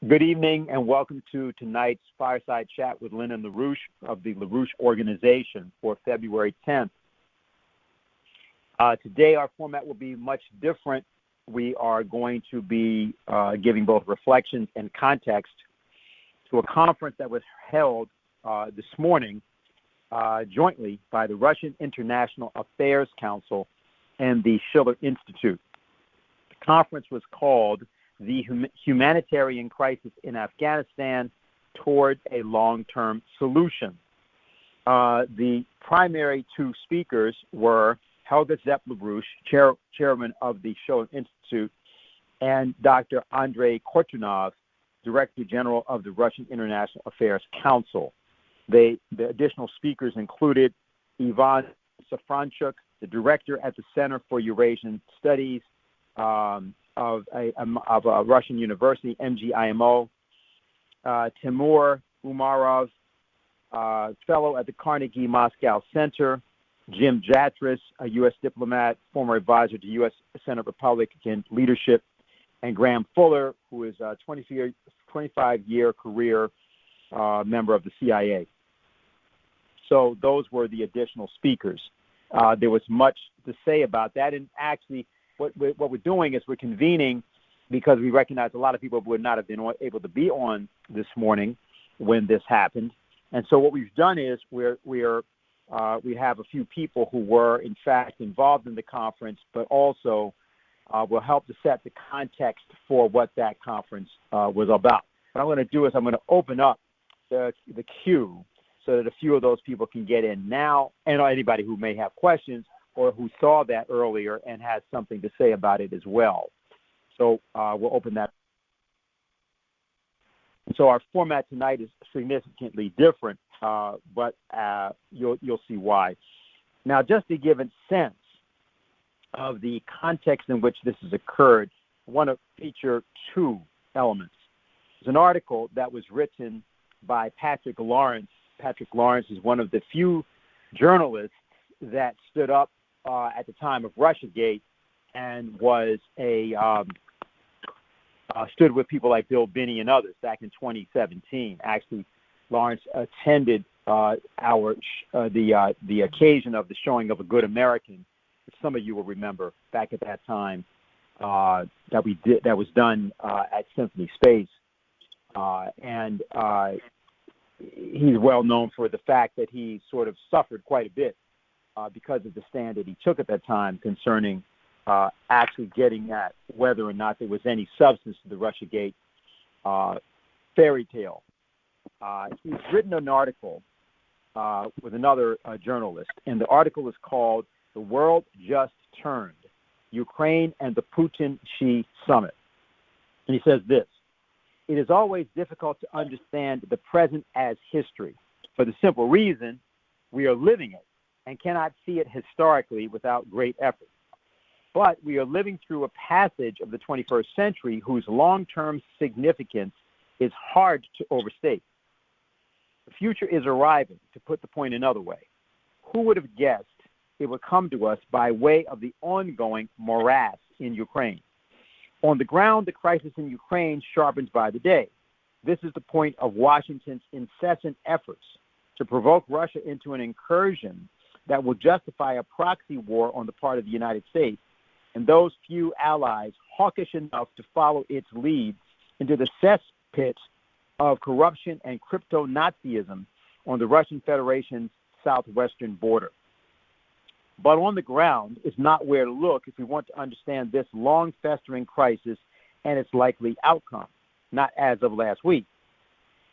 Good evening and welcome to tonight's Fireside Chat with Lynn and LaRouche of the LaRouche Organization for February 10th. Today our format will be much different. We are going to be giving both reflections and context to a conference that was held this morning jointly by the Russian International Affairs Council and the Schiller Institute. The conference was called the Humanitarian Crisis in Afghanistan Toward a Long-Term Solution. The primary two speakers were Helga Zepp-LaRouche, chairman of the Schiller Institute, and Dr. Andrei Kortunov, Director General of the Russian International Affairs Council. The additional speakers included Ivan Safranchuk, the director at the Center for Eurasian Studies of a Russian university, MGIMO, Timur Umarov, fellow at the Carnegie Moscow Center, Jim Jatras, a U.S. diplomat, former advisor to U.S. Senate Republican leadership, and Graham Fuller, who is a 25-year career member of the CIA. So those were the additional speakers. There was much to say about that, and actually what we're doing is we're convening because we recognize a lot of people would not have been able to be on this morning when this happened. And so what we've done is we have a few people who were, in fact, involved in the conference, but also will help to set the context for what that conference was about. What I'm going to do is I'm going to open up the queue so that a few of those people can get in now, and anybody who may have questions or who saw that earlier and has something to say about it as well. So we'll open that. So our format tonight is significantly different, but you'll see why. Now, just to give a sense of the context in which this has occurred, I want to feature two elements. There's an article that was written by Patrick Lawrence. Patrick Lawrence is one of the few journalists that stood up at the time of Russiagate and was stood with people like Bill Binney and others back in 2017. Actually, Lawrence attended the occasion of the showing of A Good American, which some of you will remember back at that time that was done at Symphony Space, and he's well known for the fact that he sort of suffered quite a bit because of the stand that he took at that time concerning actually getting at whether or not there was any substance to the Russiagate fairy tale. He's written an article with another journalist, and the article is called "The World Just Turned, Ukraine and the Putin-Xi Summit." And he says this: "It is always difficult to understand the present as history for the simple reason we are living it and cannot see it historically without great effort. But we are living through a passage of the 21st century whose long-term significance is hard to overstate. The future is arriving, to put the point another way. Who would have guessed it would come to us by way of the ongoing morass in Ukraine? On the ground, the crisis in Ukraine sharpens by the day. This is the point of Washington's incessant efforts to provoke Russia into an incursion that will justify a proxy war on the part of the United States and those few allies hawkish enough to follow its lead into the cesspit of corruption and crypto-Nazism on the Russian Federation's southwestern border. But on the ground is not where to look if we want to understand this long-festering crisis and its likely outcome, not as of last week.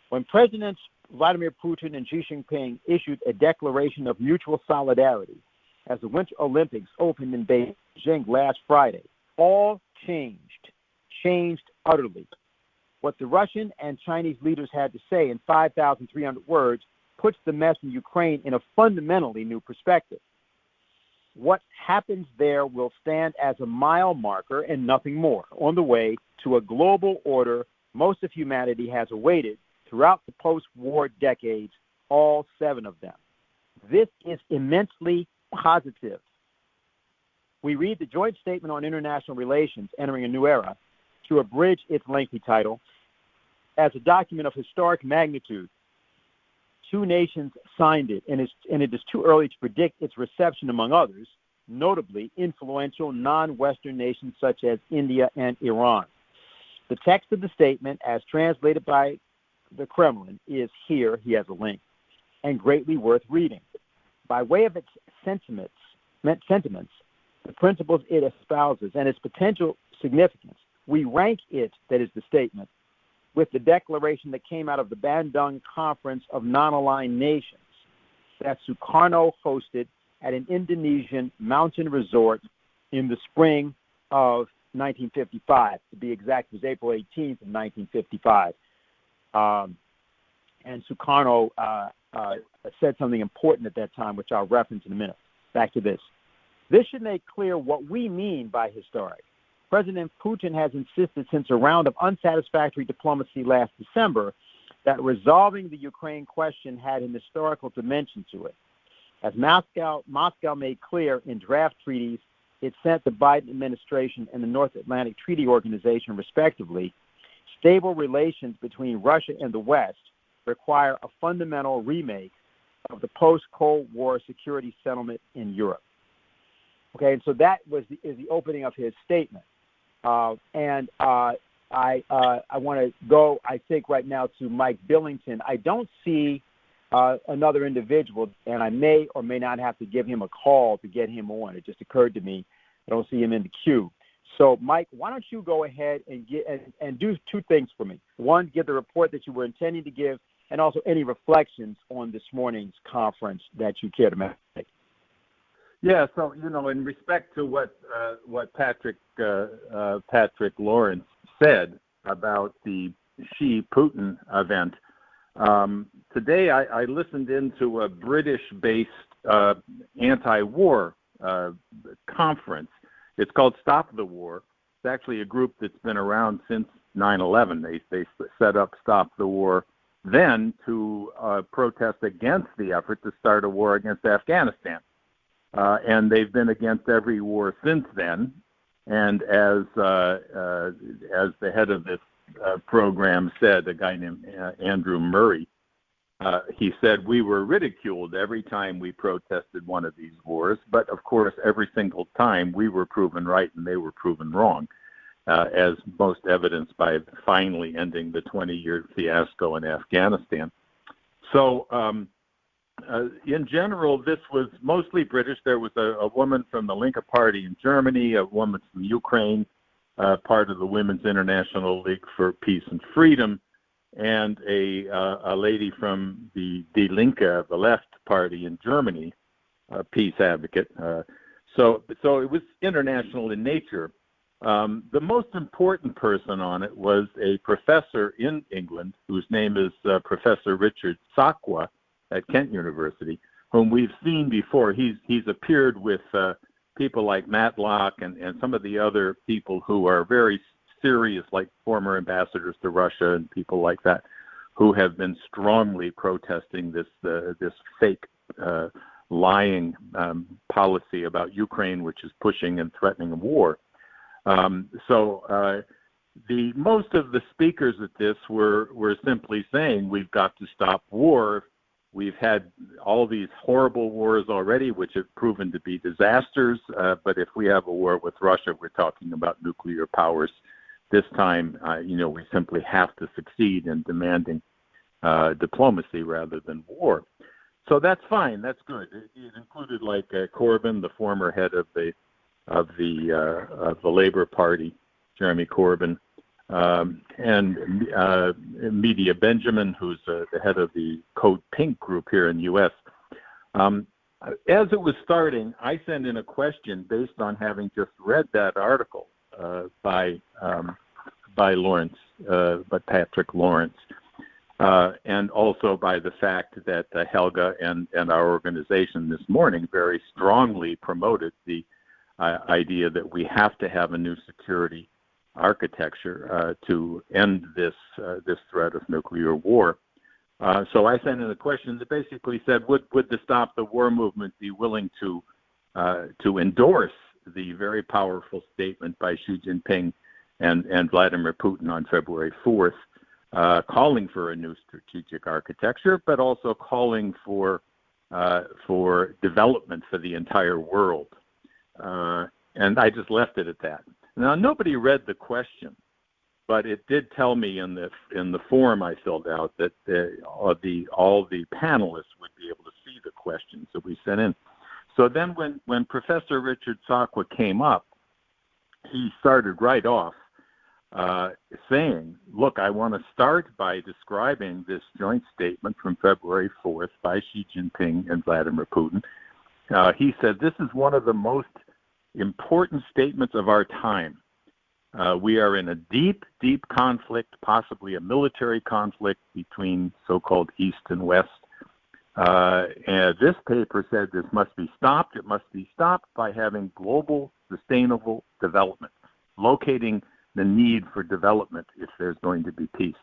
When Presidents Vladimir Putin and Xi Jinping issued a declaration of mutual solidarity as the Winter Olympics opened in Beijing last Friday, all changed utterly. What the Russian and Chinese leaders had to say in 5,300 words puts the mess in Ukraine in a fundamentally new perspective. What happens there will stand as a mile marker and nothing more on the way to a global order most of humanity has awaited throughout the post-war decades, all 7 of them. This is immensely positive. We read the Joint Statement on International Relations Entering a New Era to abridge its lengthy title. as a document of historic magnitude. Two nations signed it, and it is too early to predict its reception among others, notably influential non-Western nations such as India and Iran. The text of the statement, as translated by the Kremlin, is here. He has a link, and greatly worth reading. By way of its sentiments, the principles it espouses, and its potential significance, we rank it, that is the statement, with the declaration that came out of the Bandung Conference of Non-Aligned Nations that Sukarno hosted at an Indonesian mountain resort in the spring of 1955. To be exact, it was April 18th of 1955. And Sukarno said something important at that time, which I'll reference in a minute. Back to this. This should make clear what we mean by historic. President Putin has insisted since a round of unsatisfactory diplomacy last December that resolving the Ukraine question had an historical dimension to it. As Moscow made clear in draft treaties it sent the Biden administration and the North Atlantic Treaty Organization, respectively, stable relations between Russia and the West require a fundamental remake of the post-Cold War security settlement in Europe. Okay, and so that is the opening of his statement. I want to go, I think, right now to Mike Billington. I don't see another individual, and I may or may not have to give him a call to get him on. It just occurred to me. I don't see him in the queue. So, Mike, why don't you go ahead and do two things for me. One, give the report that you were intending to give, and also any reflections on this morning's conference that you care to make. Yeah, so, in respect to what Patrick Lawrence said about the Xi-Putin event, today I listened into a British-based anti-war conference. It's called Stop the War. It's actually a group that's been around since 9/11. They set up Stop the War then to protest against the effort to start a war against Afghanistan. And they've been against every war since then. And as the head of this program said, a guy named Andrew Murray, he said, we were ridiculed every time we protested one of these wars, but of course every single time we were proven right and they were proven wrong, as most evidenced by finally ending the 20-year fiasco in Afghanistan. So in general, this was mostly British. There was a woman from the Linke Party in Germany, a woman from Ukraine, part of the Women's International League for Peace and Freedom, and a lady from the Die Linke, the left party in Germany, a peace advocate. So it was international in nature. The most important person on it was a professor in England whose name is Professor Richard Sakwa at Kent University, whom we've seen before. He's appeared with people like Matlock and some of the other people who are very serious, like former ambassadors to Russia and people like that, who have been strongly protesting this fake lying policy about Ukraine, which is pushing and threatening a war. So most of the speakers at this were simply saying we've got to stop war. We've had all these horrible wars already, which have proven to be disasters. But if we have a war with Russia, we're talking about nuclear powers. This time, we simply have to succeed in demanding diplomacy rather than war. So that's fine. That's good. It included like Corbyn, the former head of the Labour Party, Jeremy Corbyn, and Medea Benjamin, who's the head of the Code Pink group here in the U.S. As it was starting, I sent in a question based on having just read that article by Lawrence, by Patrick Lawrence, and also by the fact that Helga and our organization this morning very strongly promoted the idea that we have to have a new security architecture to end this threat of nuclear war. So I sent in a question that basically said, would the Stop the War movement be willing to endorse the very powerful statement by Xi Jinping and Vladimir Putin on February 4th calling for a new strategic architecture, but also calling for development for the entire world. And I just left it at that. Now, nobody read the question, but it did tell me in the form I filled out that all the panelists would be able to see the questions that we sent in. So then when Professor Richard Sakwa came up, he started right off saying, look, I want to start by describing this joint statement from February 4th by Xi Jinping and Vladimir Putin. He said, this is one of the most important statements of our time. We are in a deep, deep conflict, possibly a military conflict between so-called East and West. And this paper said this must be stopped. It must be stopped by having global sustainable development, locating the need for development if there's going to be peace.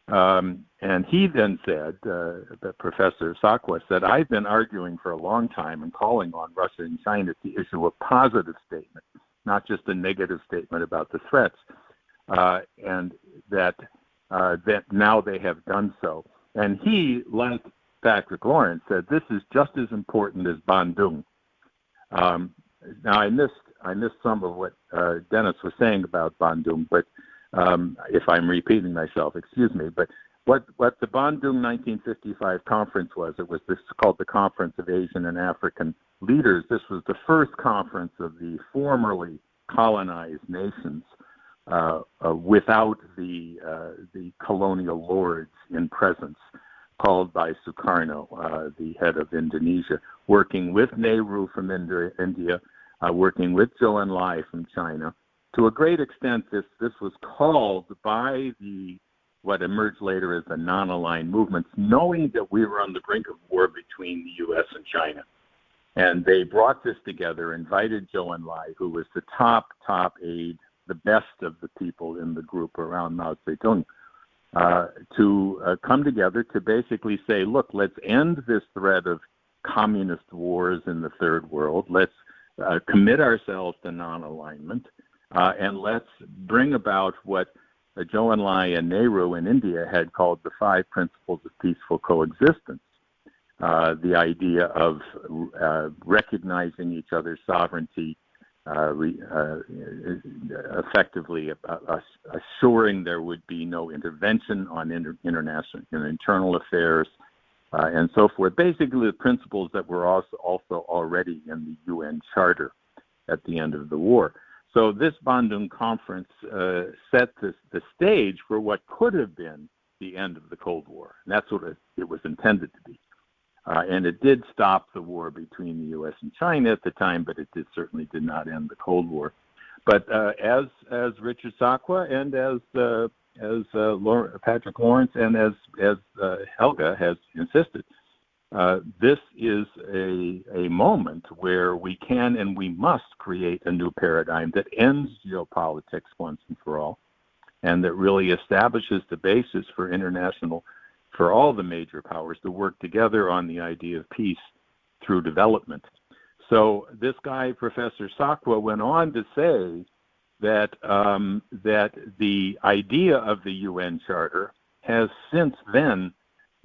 And he then said, that Professor Sakwa said, I've been arguing for a long time and calling on Russia and China to issue a positive statement, not just a negative statement about the threats, and that now they have done so. And he, like Patrick Lawrence, said this is just as important as Bandung. Now I missed some of what Dennis was saying about Bandung, but if I'm repeating myself, excuse me. But what the Bandung 1955 conference was, it was called the Conference of Asian and African Leaders. This was the first conference of the formerly colonized nations without the colonial lords in presence, called by Sukarno, the head of Indonesia, working with Nehru from India, working with Zhou Enlai from China. To a great extent, this was called by what emerged later as the non-aligned movements, knowing that we were on the brink of war between the U.S. and China. And they brought this together, invited Zhou Enlai, who was the top aide, the best of the people in the group around Mao Zedong, to come together to basically say, look, let's end this threat of communist wars in the third world. Let's commit ourselves to non-alignment, and let's bring about what Zhou Enlai and Nehru in India had called the 5 principles of peaceful coexistence. The idea of recognizing each other's sovereignty, effectively assuring there would be no intervention on international and internal affairs, and so forth. Basically, the principles that were also already in the UN Charter at the end of the war. So this Bandung conference set the stage for what could have been the end of the Cold War. And that's what it was intended to be. And it did stop the war between the U.S. and China at the time, but it certainly did not end the Cold War. But as Richard Sakwa and as Patrick Lawrence and as Helga has insisted, this is a moment where we can and we must create a new paradigm that ends geopolitics once and for all, and that really establishes the basis for all the major powers to work together on the idea of peace through development. So this guy, Professor Sakwa, went on to say that the idea of the UN Charter has since then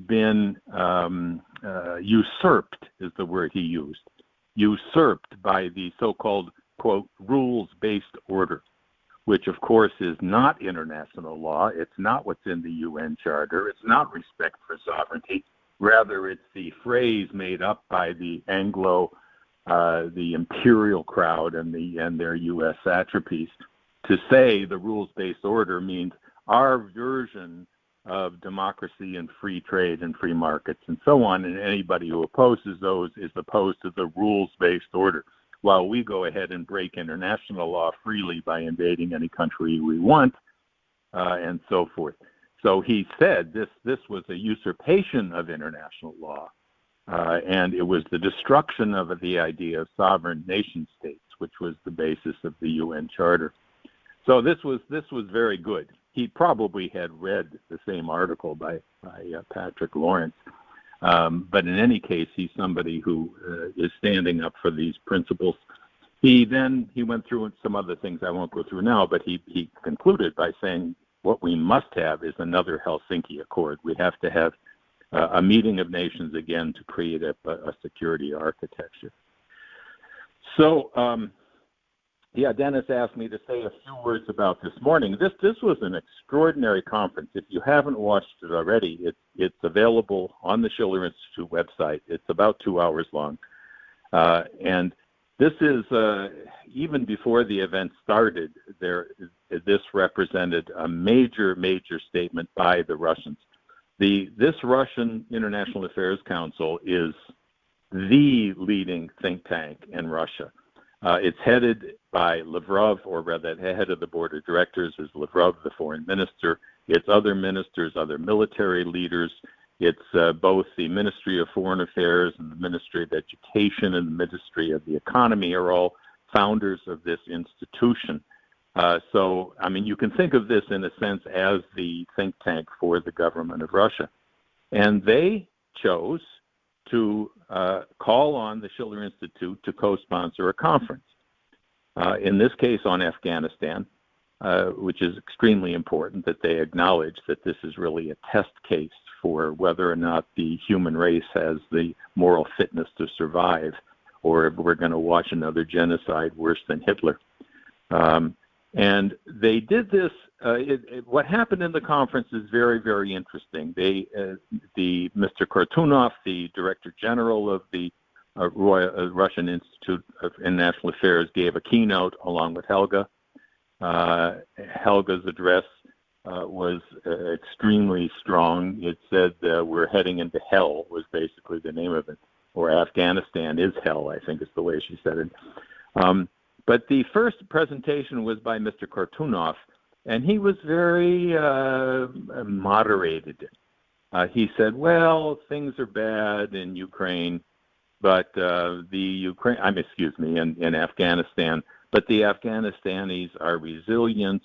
been usurped, is the word he used, usurped by the so-called, quote, rules-based order, which of course is not international law. It's not what's in the UN Charter. It's not respect for sovereignty. Rather, it's the phrase made up by the the imperial crowd and their U.S. satrapies to say the rules-based order means our version of democracy and free trade and free markets and so on, and anybody who opposes those is opposed to the rules-based order, while we go ahead and break international law freely by invading any country we want, and so forth. So he said this was a usurpation of international law, and it was the destruction of the idea of sovereign nation states, which was the basis of the UN Charter. So this was very good. He probably had read the same article by Patrick Lawrence, but in any case, he's somebody who is standing up for these principles. He went through some other things I won't go through now, but he concluded by saying what we must have is another Helsinki Accord. We have to have a meeting of nations again to create a security architecture. So, Dennis asked me to say a few words about this morning. This was an extraordinary conference. If you haven't watched it already, it's available on the Schiller Institute website. It's about 2 hours long. And this is, even before the event started, this represented a major, major statement by the Russians. This Russian International Affairs Council is the leading think tank in Russia. It's headed by Lavrov, or rather, the head of the board of directors is Lavrov, the foreign minister. It's other ministers, other military leaders. It's both the Ministry of Foreign Affairs and the Ministry of Education and the Ministry of the Economy are all founders of this institution. So, I mean, you can think of this in a sense as the think tank for the government of Russia. And they chose to call on the Schiller Institute to co-sponsor a conference. In this case on Afghanistan, which is extremely important that they acknowledge that this is really a test case for whether or not the human race has the moral fitness to survive, or if we're going to watch another genocide worse than Hitler. And they did this. What happened in the conference is very, very interesting. Mr. Kortunov, the Director General of the Russian Institute of International Affairs, gave a keynote along with Helga. Helga's address was extremely strong. It said, "We're heading into hell," was basically the name of it, or "Afghanistan is hell," I think is the way she said it. But the first presentation was by Mr. Kortunov, and he was very moderated. He said, "Well, things are bad in Ukraine, but in Afghanistan, but the Afghanistanis are resilient,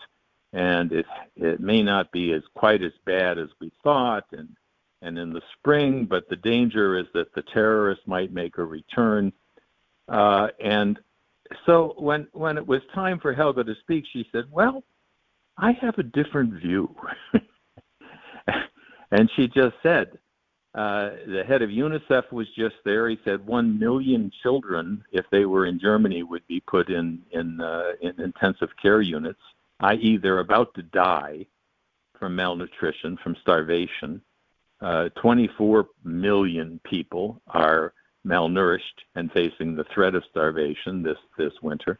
and it may not be quite as bad as we thought, and in the spring, but the danger is that the terrorists might make a return." And so when it was time for Helga to speak, she said, "Well, I have a different view." And she just said, the head of UNICEF was just there. He said 1 million children, if they were in Germany, would be put in intensive care units, i.e. they're about to die from malnutrition, from starvation. 24 million people are malnourished and facing the threat of starvation this winter.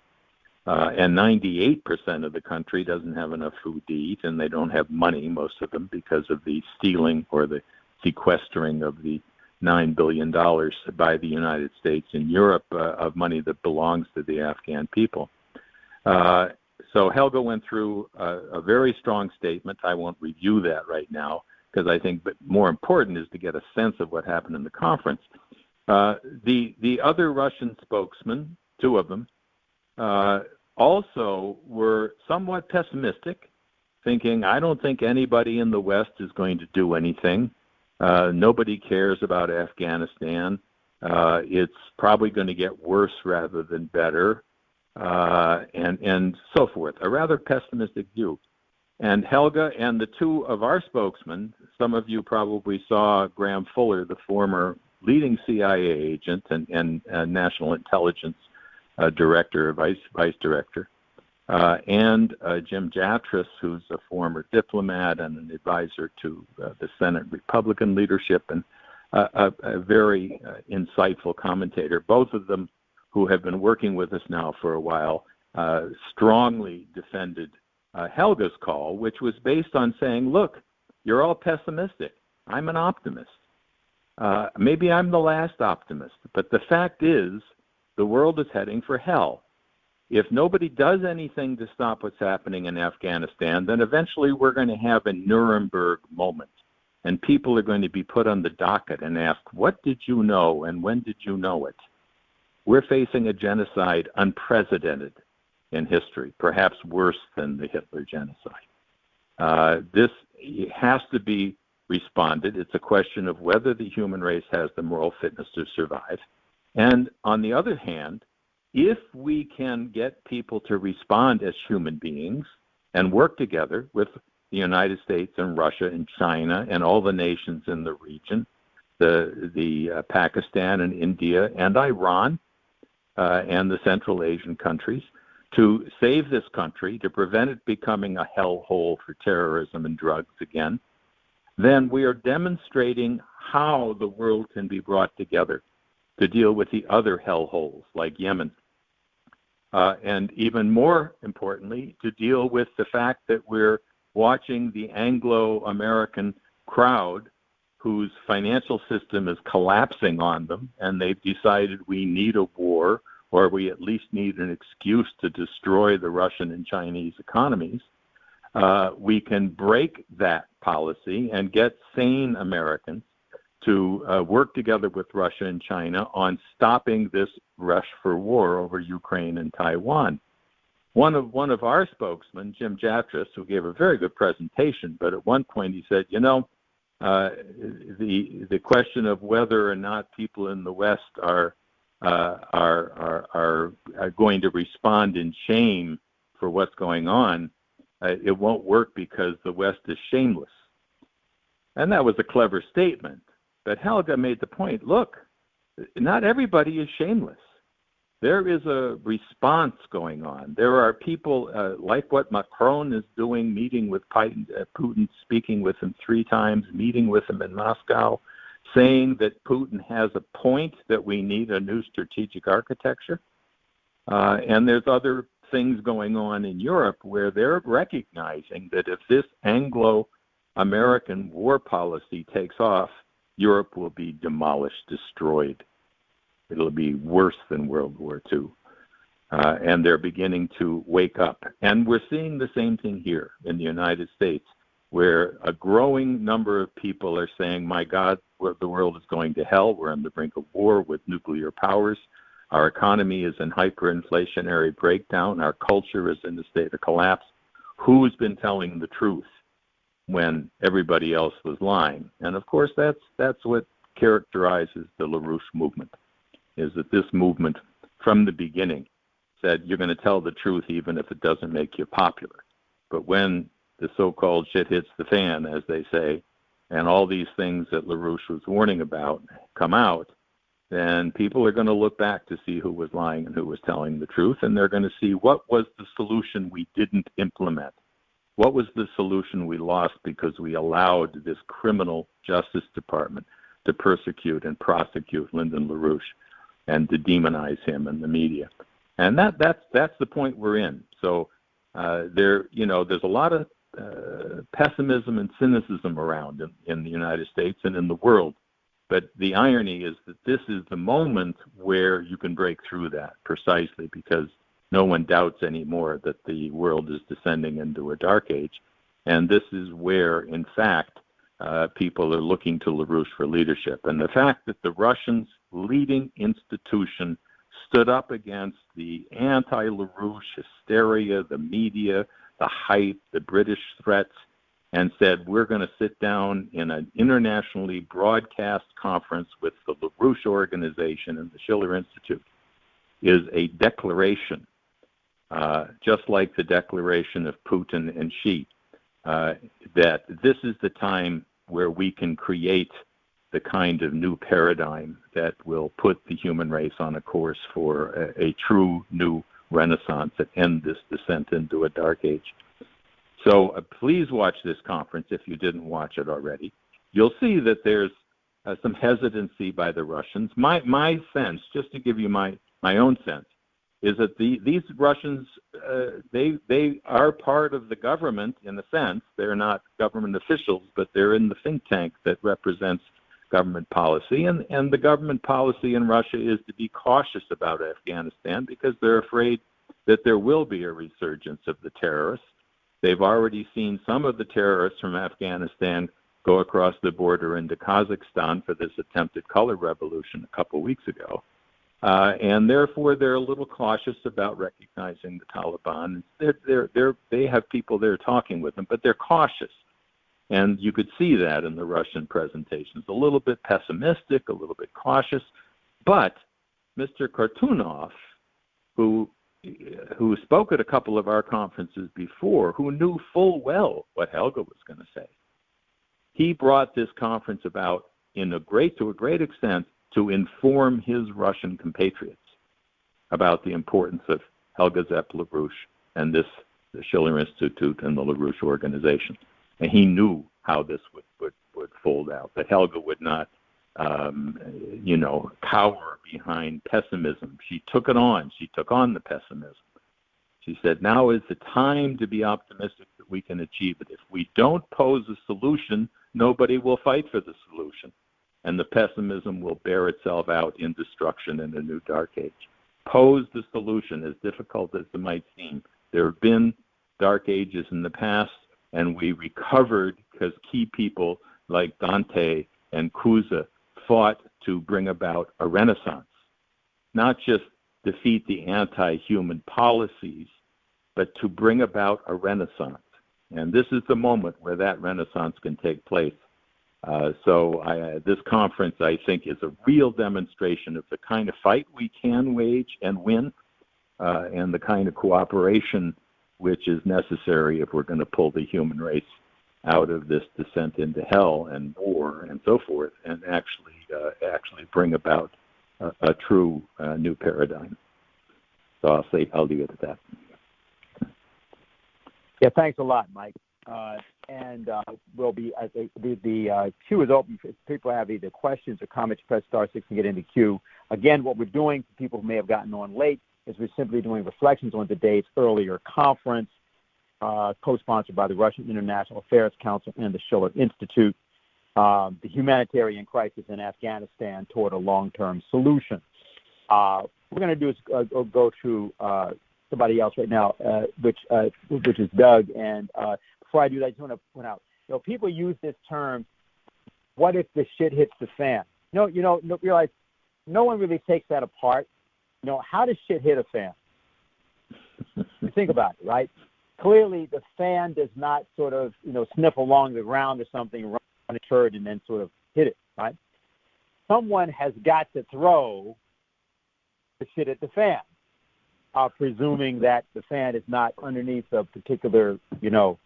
And 98% of the country doesn't have enough food to eat, and they don't have money, most of them, because of the stealing or the sequestering of the $9 billion by the United States and Europe of money that belongs to the Afghan people. So Helga went through a very strong statement. I won't review that right now, because I think more important is to get a sense of what happened in the conference. The other Russian spokesmen, 2 of them, also were somewhat pessimistic, thinking, I don't think anybody in the West is going to do anything. Nobody cares about Afghanistan. It's probably going to get worse rather than better, and so forth. A rather pessimistic view. And Helga and the 2 of our spokesmen, some of you probably saw Graham Fuller, the former leading CIA agent and national intelligence director, vice director, and Jim Jatras, who's a former diplomat and an advisor to the Senate Republican leadership, and a very insightful commentator. Both of them, who have been working with us now for a while, strongly defended Helga's call, which was based on saying, look, you're all pessimistic. I'm an optimist. Maybe I'm the last optimist, but the fact is the world is heading for hell. If nobody does anything to stop what's happening in Afghanistan, then eventually we're going to have a Nuremberg moment, and people are going to be put on the docket and asked, what did you know and when did you know it? We're facing a genocide unprecedented in history, perhaps worse than the Hitler genocide. This has to be responded. It's a question of whether the human race has the moral fitness to survive. And on the other hand, if we can get people to respond as human beings and work together with the United States and Russia and China and all the nations in the region, the Pakistan and India and Iran and the Central Asian countries, to save this country, to prevent it becoming a hellhole for terrorism and drugs again, then we are demonstrating how the world can be brought together to deal with the other hellholes like Yemen. And even more importantly, to deal with the fact that we're watching the Anglo-American crowd whose financial system is collapsing on them, and they've decided we need a war, or we at least need an excuse to destroy the Russian and Chinese economies. We can break that policy and get sane Americans to work together with Russia and China on stopping this rush for war over Ukraine and Taiwan. One of our spokesmen, Jim Jatras, who gave a very good presentation, but at one point he said, the question of whether or not people in the West are going to respond in shame for what's going on, it won't work because the West is shameless. And that was a clever statement. But Helga made the point, look, not everybody is shameless. There is a response going on. There are people like what Macron is doing, meeting with Putin, speaking with him 3 times, meeting with him in Moscow, saying that Putin has a point, that we need a new strategic architecture. And there's other things going on in Europe where they're recognizing that if this Anglo-American war policy takes off, Europe will be demolished, destroyed. It'll be worse than World War II. And they're beginning to wake up. And we're seeing the same thing here in the United States, where a growing number of people are saying, my God, the world is going to hell. We're on the brink of war with nuclear powers. Our economy is in hyperinflationary breakdown. Our culture is in a state of collapse. Who's been telling the truth when everybody else was lying? And of course, that's what characterizes the LaRouche movement, is that this movement from the beginning said you're going to tell the truth even if it doesn't make you popular. But when the so-called shit hits the fan, as they say, and all these things that LaRouche was warning about come out, then people are going to look back to see who was lying and who was telling the truth, and they're going to see what was the solution we didn't implement. What was the solution we lost because we allowed this criminal Justice Department to persecute and prosecute Lyndon LaRouche and to demonize him in the media? And that's the point we're in. So there's a lot of pessimism and cynicism around in the United States and in the world. But the irony is that this is the moment where you can break through that, precisely because no one doubts anymore that the world is descending into a dark age. And this is where, in fact, people are looking to LaRouche for leadership. And the fact that the Russians' leading institution stood up against the anti-LaRouche hysteria, the media, the hype, the British threats, and said, we're going to sit down in an internationally broadcast conference with the LaRouche organization and the Schiller Institute, is a declaration, just like the declaration of Putin and Xi, that this is the time where we can create the kind of new paradigm that will put the human race on a course for a true new renaissance that end this descent into a dark age. So please watch this conference if you didn't watch it already. You'll see that there's some hesitancy by the Russians. My sense, just to give you my own sense, is that these Russians, they are part of the government in a sense. They're not government officials, but they're in the think tank that represents government policy. And the government policy in Russia is to be cautious about Afghanistan because they're afraid that there will be a resurgence of the terrorists. They've already seen some of the terrorists from Afghanistan go across the border into Kazakhstan for this attempted color revolution a couple weeks ago. And therefore, they're a little cautious about recognizing the Taliban. They have people there talking with them, but they're cautious. And you could see that in the Russian presentations, a little bit pessimistic, a little bit cautious. But Mr. Kartunov, who who spoke at a couple of our conferences before, who knew full well what Helga was going to say. He brought this conference about to a great extent to inform his Russian compatriots about the importance of Helga Zepp-LaRouche and the Schiller Institute and the LaRouche organization. And he knew how this would fold out, that Helga would not, cower behind pessimism. She took it on. She took on the pessimism. She said, now is the time to be optimistic that we can achieve it. If we don't pose a solution, nobody will fight for the solution, and the pessimism will bear itself out in destruction in a new dark age. Pose the solution, as difficult as it might seem. There have been dark ages in the past, and we recovered because key people like Dante and Cusa fought to bring about a renaissance, not just defeat the anti-human policies, but to bring about a renaissance. And this is the moment where that renaissance can take place. This conference, I think, is a real demonstration of the kind of fight we can wage and win, and the kind of cooperation which is necessary if we're going to pull the human race out of this descent into hell and war and so forth, and actually bring about a true new paradigm. So I'll leave it at that. Yeah, thanks a lot, Mike. We'll be the queue is open. If people have either questions or comments, press *6 and get in the queue. Again, what we're doing for people who may have gotten on late is we're simply doing reflections on today's earlier conference, co-sponsored by the Russian International Affairs Council and the Schiller Institute, the Humanitarian Crisis in Afghanistan toward a long-term solution. What we're going to do is go to somebody else right now, which is Doug. And before I do that, I just want to point out, people use this term, what if the shit hits the fan? Realize no one really takes that apart. How does shit hit a fan? You think about it, right? Clearly, the fan does not sort of, sniff along the ground or something, run a turd, and then sort of hit it, right? Someone has got to throw the shit at the fan, presuming that the fan is not underneath a particular, a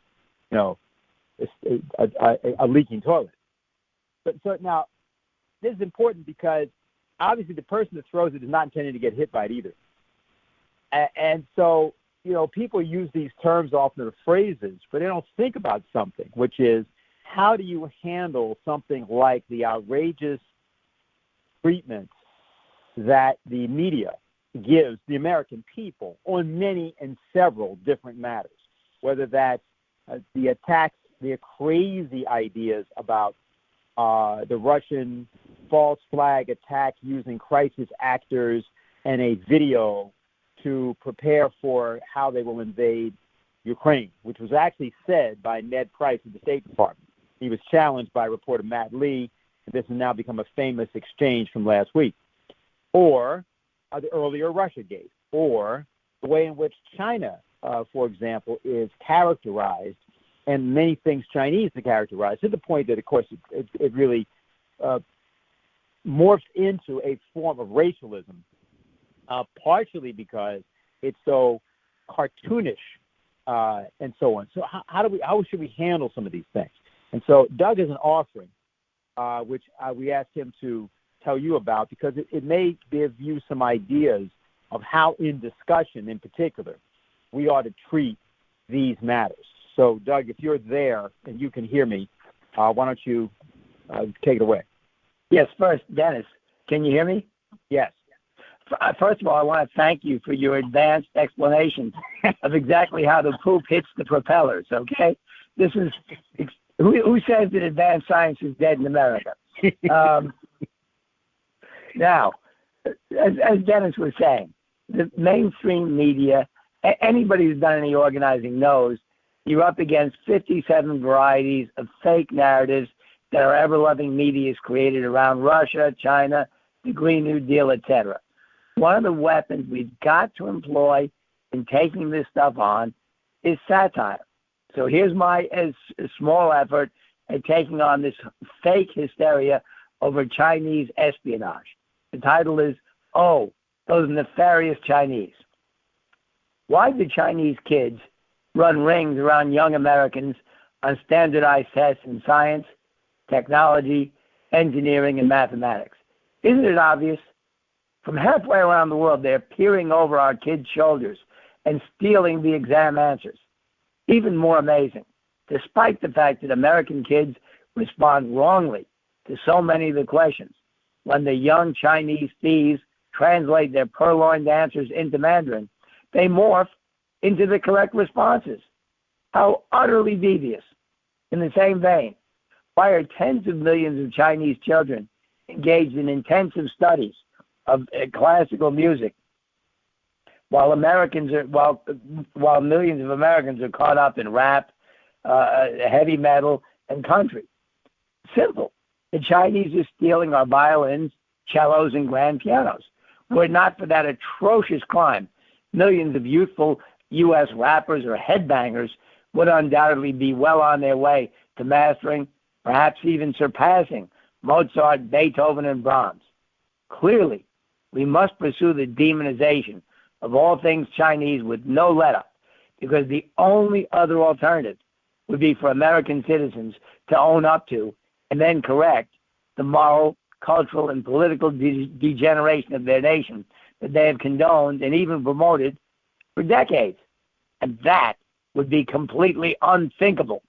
leaking toilet. So now, this is important because obviously the person that throws it is not intending to get hit by it either. And so, people use these terms often as phrases, but they don't think about something, which is how do you handle something like the outrageous treatment that the media gives the American people on many and several different matters, whether that's the attacks, the crazy ideas about the Russian false flag attack using crisis actors and a video to prepare for how they will invade Ukraine, which was actually said by Ned Price of the State Department. He was challenged by reporter Matt Lee, and this has now become a famous exchange from last week. Or the earlier Russiagate, or the way in which China, for example, is characterized, and many things Chinese are characterized, to the point that, of course, it really morphs into a form of racialism, partially because it's so cartoonish and so on. So how should we handle some of these things? And so Doug has an offering, which we asked him to tell you about, because it may give you some ideas of how, in discussion in particular, we ought to treat these matters. So, Doug, if you're there and you can hear me, why don't you take it away? Yes, first, Dennis, can you hear me? Yes. First of all, I want to thank you for your advanced explanation of exactly how the poop hits the propellers, okay? This is, who says that advanced science is dead in America? Now, as Dennis was saying, the mainstream media, anybody who's done any organizing knows you're up against 57 varieties of fake narratives that our ever-loving media has created around Russia, China, the Green New Deal, etc. One of the weapons we've got to employ in taking this stuff on is satire. So here's my small effort at taking on this fake hysteria over Chinese espionage. The title is, "Oh, those nefarious Chinese." Why do Chinese kids run rings around young Americans on standardized tests in science, technology, engineering, and mathematics? Isn't it obvious? From halfway around the world, they're peering over our kids' shoulders and stealing the exam answers. Even more amazing, despite the fact that American kids respond wrongly to so many of the questions, when the young Chinese thieves translate their purloined answers into Mandarin, they morph into the correct responses. How utterly devious. In the same vein, why are tens of millions of Chinese children engaged in intensive studies of classical music, while millions of Americans are caught up in rap, heavy metal, and country? Simple. The Chinese are stealing our violins, cellos, and grand pianos. Were it not for that atrocious crime, millions of youthful U.S. rappers or headbangers would undoubtedly be well on their way to mastering, perhaps even surpassing, Mozart, Beethoven, and Brahms. Clearly, we must pursue the demonization of all things Chinese with no let-up, because the only other alternative would be for American citizens to own up to and then correct the moral, cultural, and political degeneration of their nation that they have condoned and even promoted for decades. And that would be completely unthinkable.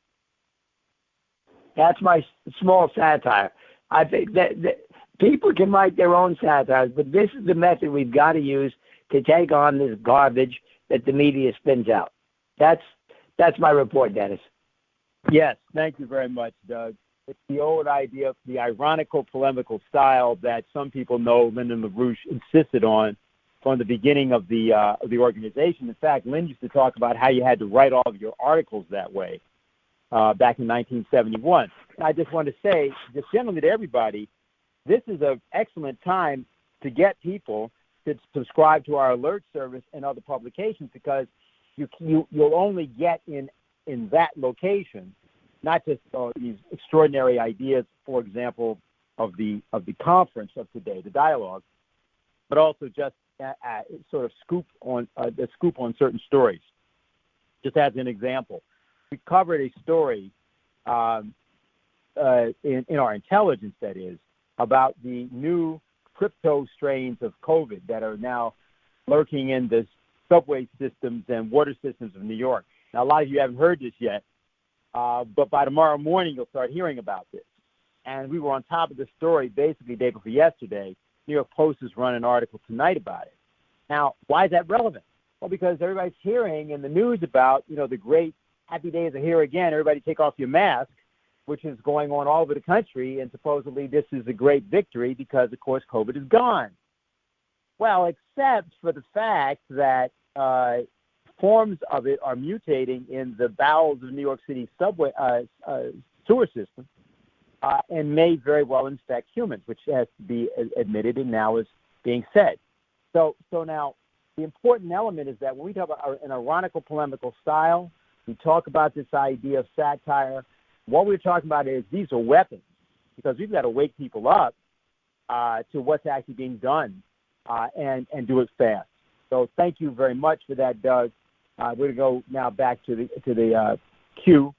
That's my small satire. I think that people can write their own satires, but this is the method we've got to use to take on this garbage that the media spins out. That's my report, Dennis. Yes, thank you very much, Doug. It's the old idea of the ironical polemical style that some people know Lyndon LaRouche insisted on from the beginning of the organization. In fact, Lynn used to talk about how you had to write all of your articles that way back in 1971. And I just want to say, just generally to everybody, this is an excellent time to get people to subscribe to our alert service and other publications, because you'll only get in that location not just these extraordinary ideas, for example, of the conference of today, the dialogue, but also just sort of the scoop on certain stories. Just as an example, we covered a story in our intelligence, that is, about the new crypto strains of COVID that are now lurking in the subway systems and water systems of New York. Now, a lot of you haven't heard this yet, but by tomorrow morning you'll start hearing about this. And we were on top of the story basically day before yesterday. New York Post is running an article tonight about it. Now, why is that relevant? Well, because everybody's hearing in the news about, the great happy days are here again. Everybody take off your mask, which is going on all over the country, and supposedly this is a great victory because, of course, COVID is gone. Well, except for the fact that forms of it are mutating in the bowels of New York City subway sewer system, and may very well infect humans, which has to be admitted and now is being said. So now the important element is that when we talk about an ironical polemical style, we talk about this idea of satire. What we're talking about is these are weapons, because we've got to wake people up to what's actually being done and do it fast. So thank you very much for that, Doug. We're going to go now back to the queue